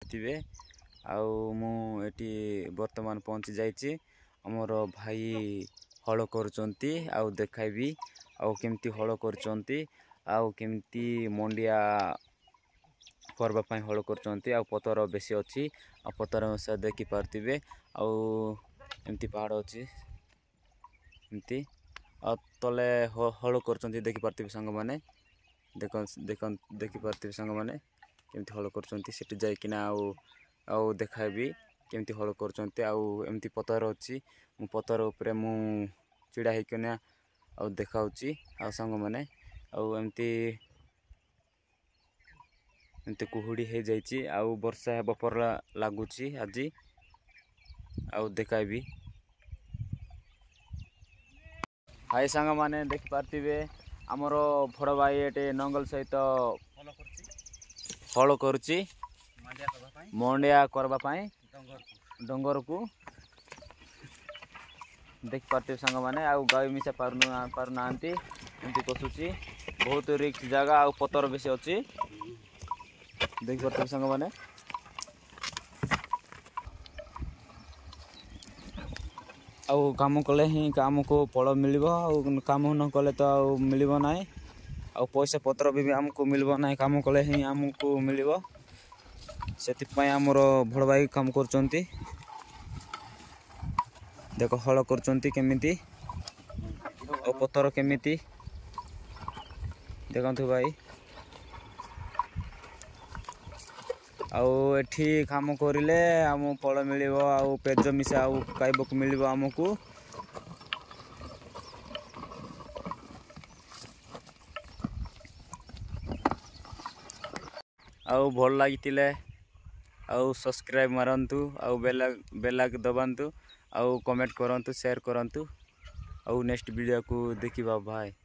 ଥିବେ ଆଉ ମୁଁ ଏଠି ବର୍ତ୍ତମାନ ପହଞ୍ଚି ଯାଇଛି। ଆମର ଭାଇ ହଳ କରୁଛନ୍ତି ଆଉ ଦେଖାଇବି ଆଉ କେମିତି ହଳ କରୁଛନ୍ତି ଆଉ କେମିତି ମଣ୍ଡିଆ କରିବା ପାଇଁ ହଳ କରୁଛନ୍ତି। ଆଉ ପଥର ବେଶୀ ଅଛି ଆଉ ପଥର ମିଶା ଦେଖିପାରୁଥିବେ ଆଉ ଏମିତି ପାହାଡ଼ ଅଛି ଏମିତି ଆଉ ତଳେ ହଳ କରୁଛନ୍ତି ଦେଖିପାରୁଥିବେ ସାଙ୍ଗମାନେ। ଦେଖିପାରୁଥିବେ ସାଙ୍ଗମାନେ କେମିତି ହଳ କରୁଛନ୍ତି। ସେଠି ଯାଇକିନା ଆଉ ଦେଖାଇବି କେମିତି ହଳ କରୁଛନ୍ତି। ଆଉ ଏମିତି ପଥର ଅଛି ମୁଁ ପଥର ଉପରେ ମୁଁ ଛିଡ଼ା ହେଇକିନା ଆଉ ଦେଖାଉଛି ଆଉ ସାଙ୍ଗମାନେ ଆଉ ଏମିତି କୁହୁଡ଼ି ହେଇଯାଇଛି ଆଉ ବର୍ଷା ହେବ ପରା ଲାଗୁଛି ଆଜି ଆଉ ଦେଖାଇବି। ଭାଇ ସାଙ୍ଗମାନେ ଦେଖିପାରୁଥିବେ ଆମର ବଡ଼ ଭାଇ ଏଠି ନଙ୍ଗଲ ସହିତ ହଳ କରୁଛି ମଣ୍ଡିଆ କରିବା ପାଇଁ ଡଙ୍ଗରକୁ ଦେଖିପାରୁଥିବେ ସାଙ୍ଗମାନେ। ଆଉ ଗାଈ ମିଶା ପାରୁନାହାନ୍ତି ଏମିତି କଷୁଛି। ବହୁତ ରିକ୍ସ ଜାଗା ଆଉ ପଥର ବେଶୀ ଅଛି ଦେଖିପାରୁଥିବେ ସାଙ୍ଗମାନେ। ଆଉ କାମ କଲେ ହିଁ ଆମକୁ ଫଳ ମିଳିବ ଆଉ କାମ ନ କଲେ ତ ଆଉ ମିଳିବ ନାହିଁ। ଆଉ ପଇସା ପତ୍ର ବି ଆମକୁ ମିଳିବ ନାହିଁ କାମ କଲେ ହିଁ ଆମକୁ ମିଳିବ। ସେଥିପାଇଁ ଆମର ବଡ଼ ଭାଇ କାମ କରୁଛନ୍ତି। ଦେଖ ହଳ କରୁଛନ୍ତି କେମିତି ଆଉ ପଥର କେମିତି ଦେଖନ୍ତୁ ଭାଇ। ଆଉ ଏଠି କାମ କରିଲେ ଆମ ଫଳ ମିଳିବ ଆଉ ପେଜ ମିଶା ଆଉ ଖାଇବାକୁ ମିଳିବ ଆମକୁ। ଆଉ ଭଲ ଲାଗିଥିଲେ ଆଉ ସବସ୍କ୍ରାଇବ୍ ମାରନ୍ତୁ ଆଉ ବେଲ୍ ଦବାନ୍ତୁ ଆଉ କମେଣ୍ଟ କରନ୍ତୁ ସେୟାର କରନ୍ତୁ ଆଉ ନେକ୍ସଟ ଭିଡ଼ିଓକୁ ଦେଖିବା ଭାଇ।